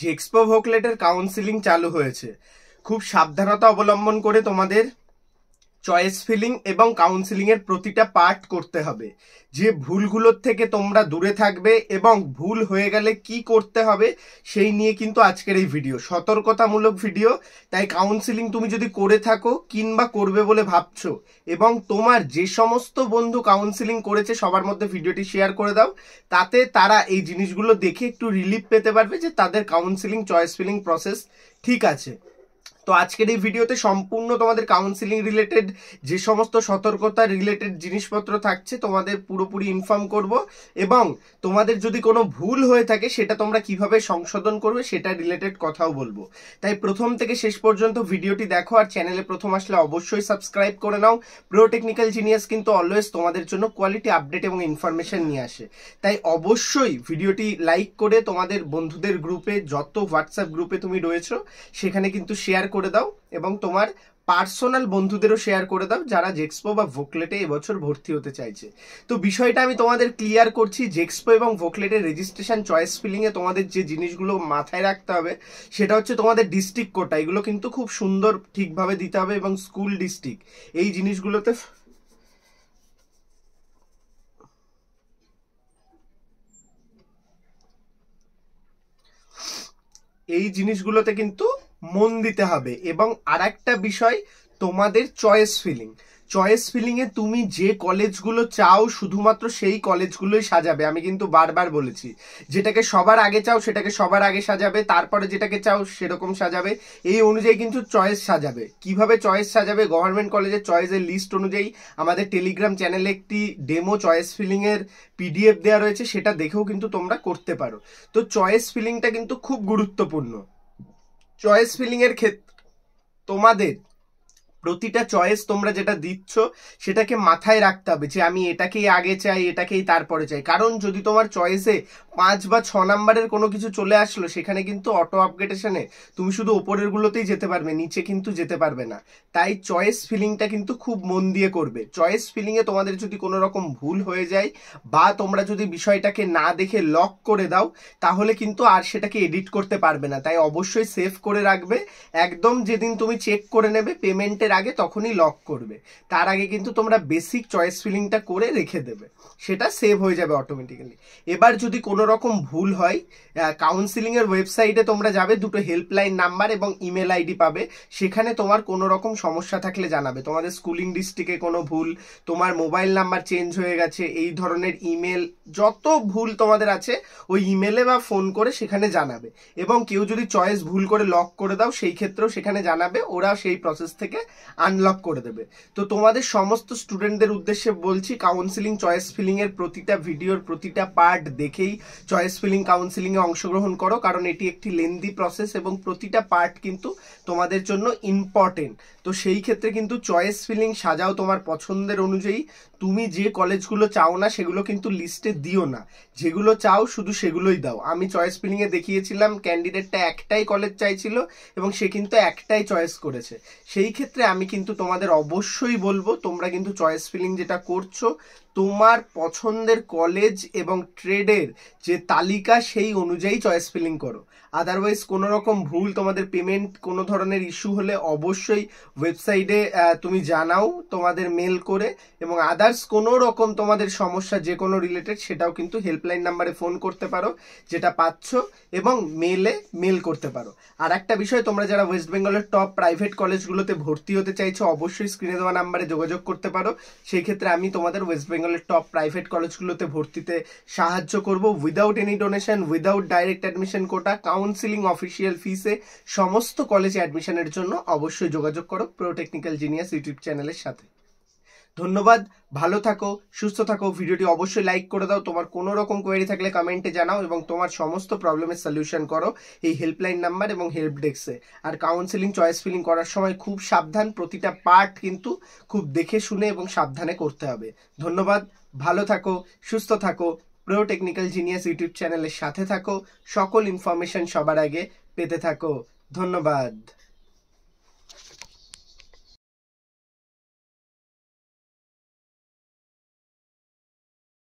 জেক্সপো ভোকলেটের counselling চালু হয়েছে। খুব সাবধানতা অবলম্বন করে তোমাদের চয়েস ফিলিং এবং কাউন্সিলিং এর প্রতিটা পার্ট করতে হবে। যে ভুলগুলোর থেকে তোমরা দূরে থাকবে এবং ভুল হয়ে গেলে কি করতে হবে সেই নিয়ে কিন্তু আজকের এই ভিডিও, সতর্কতামূলক ভিডিও। তাই কাউন্সিলিং তুমি যদি করে থাকো কিংবা করবে বলে ভাবছো এবং তোমার যে সমস্ত বন্ধু কাউন্সিলিং করেছে সবার মধ্যে ভিডিওটি শেয়ার করে দাও, তাতে তারা এই জিনিসগুলো দেখে একটু রিলিফ পেতে পারবে যে তাদের কাউন্সিলিং চয়েস ফিলিং প্রসেস ঠিক আছে। তো আজকের এই ভিডিওতে সম্পূর্ণ তোমাদের কাউন্সিলিং রিলেটেড যে সমস্ত সতর্কতা রিলেটেড জিনিসপত্র থাকছে তোমাদের পুরোপুরি ইনফর্ম করব, এবং তোমাদের যদি কোনো ভুল হয়ে থাকে সেটা তোমরা কিভাবে সংশোধন করবে সেটা রিলেটেড কথাও বলবো। তাই প্রথম থেকে শেষ পর্যন্ত ভিডিওটি দেখো, আর চ্যানেলে প্রথম আসলে অবশ্যই সাবস্ক্রাইব করে নাও। প্রো টেকনিক্যাল জিনিয়াস কিন্তু অলওয়েজ তোমাদের জন্য কোয়ালিটি আপডেট এবং ইনফরমেশন নিয়ে আসে। তাই অবশ্যই ভিডিওটি লাইক করে তোমাদের বন্ধুদের গ্রুপে, যত হোয়াটসঅ্যাপ গ্রুপে তুমি রয়েছো সেখানে কিন্তু শেয়ার করে দাও, এবং তোমার পার্সোনাল বন্ধুদেরও শেয়ার করে দাও যারা জেক্সপো বা ভোকলেটে এবছর ভর্তি হতে চাইছে। তো বিষয়টা আমি তোমাদের ক্লিয়ার করছি। জেক্সপো এবং ভোকলেটের রেজিস্ট্রেশন চয়েস ফিলিং এ তোমাদের যে জিনিসগুলো মাথায় রাখতে হবে সেটা হচ্ছে তোমাদের ডিস্ট্রিক্ট কোটা, এগুলো কিন্তু খুব সুন্দর ঠিকভাবে দিতে হবে, এবং স্কুল ডিস্ট্রিক্ট এই জিনিসগুলোতে কিন্তু মন দিতে হবে। এবং আরেকটা বিষয়, তোমাদের চয়েস ফিলিং এ তুমি যে কলেজগুলো চাও শুধুমাত্র সেই কলেজগুলোই সাজাবে। আমি কিন্তু বারবার বলেছি, যেটাকে সবার আগে চাও সেটাকে সবার আগে সাজাবে, তারপরে যেটাকে চাও সেরকম সাজাবে, এই অনুযায়ী কিন্তু চয়েস সাজাবে। কিভাবে চয়েস সাজাবে, গভর্নমেন্ট কলেজের চয়েসের লিস্ট অনুযায়ী আমাদের টেলিগ্রাম চ্যানেলে একটি ডেমো চয়েস ফিলিং এর পিডিএফ দেওয়া রয়েছে, সেটা দেখেও কিন্তু তোমরা করতে পারো। তো চয়েস ফিলিংটা কিন্তু খুব গুরুত্বপূর্ণ। চয়েস ফিলিং এর ক্ষেত্রে তোমাদের প্রতিটা চয়েস তোমরা যেটা দিচ্ছ সেটাকে মাথায় রাখতে হবে যে আমি এটাকেই আগে চাই, এটাকেই তারপরে চাই। কারণ যদি তোমার চয়েসে 5 বা 6 নাম্বারের কোনো কিছু চলে আসলো, সেখানে কিন্তু অটো আপগ্রেডেশনে তুমি শুধু ওপরের গুলোতেই যেতে পারবে, নিচে কিন্তু যেতে পারবে না। তাই চয়েস ফিলিংটা কিন্তু খুব মন দিয়ে করবে। চয়েস ফিলিং এ তোমাদের যদি কোনো রকম ভুল হয়ে যায় বা তোমরা যদি বিষয়টাকে না দেখে লক করে দাও, তাহলে কিন্তু আর সেটাকে এডিট করতে পারবে না। তাই অবশ্যই সেভ করে রাখবে। একদম যেদিন তুমি চেক করে নেবে পেমেন্টের আগে, তখনই লক করবে। তার আগে কিন্তু তোমরা বেসিক চয়েস ফিলিংটা করে রেখে দেবে, সেটা সেভ হয়ে যাবে অটোমেটিক্যালি। এবার যদি কোনো রকম ভুল হয়, কাউন্সিলিং এর ওয়েবসাইটে তোমরা যাবে, দুটো হেল্পলাইন নাম্বার এবং ইমেল আইডি পাবে। সেখানে তোমার কোনো রকম সমস্যা থাকলে জানাবে। তোমাদের স্কুলিং ডিস্ট্রিক্টে কোনো ভুল, তোমার মোবাইল নাম্বার চেঞ্জ হয়ে গেছে, এই ধরনের ইমেল, যত ভুল তোমাদের আছে ওই ইমেলে বা ফোন করে সেখানে জানাবে। এবং কেউ যদি চয়েস ভুল করে লক করে দাও সেই ক্ষেত্রেও সেখানে জানাবে, ওরা সেই প্রসেস থেকে আনলক করে দেবে। তো তোমাদের সমস্ত স্টুডেন্টদের উদ্দেশ্যে বলছি, কাউন্সিলিং চয়েস ফিলিং এর প্রতিটা ভিডিওর প্রতিটা পার্ট দেখেই চয়েস ফিলিং কাউন্সিলিং এ অংশগ্রহণ করো, কারণ এটি একটি লেন্দি প্রসেস এবং প্রতিটা পার্ট কিন্তু তোমাদের জন্য ইম্পর্টেন্ট। তো সেই ক্ষেত্রে কিন্তু চয়েস ফিলিং সাজাও তোমার পছন্দের অনুযায়ী। তুমি যে কলেজগুলো চাও না সেগুলো কিন্তু লিস্টে দিও না, যেগুলো চাও শুধু সেগুলোই দাও। আমি চয়েস ফিলিং এ দেখিয়েছিলাম ক্যান্ডিডেটটা একটাই কলেজ চাইছিল এবং সে কিন্তু একটাই চয়েস করেছে। সেই ক্ষেত্রে আমি কিন্তু তোমাদের অবশ্যই বলবো, তোমরা কিন্তু চয়েস ফিলিং যেটা করছো তোমার পছন্দের কলেজ এবং ট্রেডের যে তালিকা সেই অনুযায়ী চয়েস ফিলিং করো। আদারওয়াইজ কোনো রকম ভুল, তোমাদের পেমেন্ট কোনো ধরনের ইস্যু হলে অবশ্যই ওয়েবসাইটে তুমি জানাও তোমাদের মেল করে, এবং আদার্স কোনো রকম তোমাদের সমস্যা যে কোনো রিলেটেড সেটাও কিন্তু হেল্পলাইন নাম্বারে ফোন করতে পারো যেটা পাচ্ছ, এবং মেল করতে পারো। আর একটা বিষয়, তোমরা যারা ওয়েস্ট বেঙ্গলের টপ প্রাইভেট কলেজগুলোতে ভর্তি হতে চাইছো অবশ্যই স্ক্রিনে দেওয়া নাম্বারে যোগাযোগ করতে পারো। সেই ক্ষেত্রে আমি তোমাদের ওয়েস্ট বেঙ্গলের টপ প্রাইভেট কলেজগুলোতে ভর্তিতে সাহায্য করব, without any donation, without direct admission quota, counselling official ফিসে। সমস্ত কলেজে অ্যাডমিশনের জন্য অবশ্যই যোগাযোগ করো প্রো টেকনিক্যাল জিনিয়াস ইউটিউব চ্যানেলের সাথে। ধন্যবাদ, ভালো থাকো, সুস্থ থাকো। ভিডিওটি অবশ্যই লাইক করে দাও। তোমার কোনো রকম কোয়েরি থাকলে কমেন্টে জানাও, এবং তোমার সমস্ত প্রবলেমের সলিউশন করো এই হেল্পলাইন নাম্বার এবং হেল্প ডেস্কে। আর কাউন্সিলিং চয়েস ফিলিং করার সময় খুব সাবধান, প্রতিটা পার্ট কিন্তু খুব দেখে শুনে এবং সাবধানে করতে হবে। ধন্যবাদ, ভালো থাকো, সুস্থ থাকো। প্রো টেকনিক্যাল জিনিয়াস ইউটিউব চ্যানেলের সাথে থাকো, সকল ইনফরমেশন সবার আগে পেতে থাকো। ধন্যবাদ।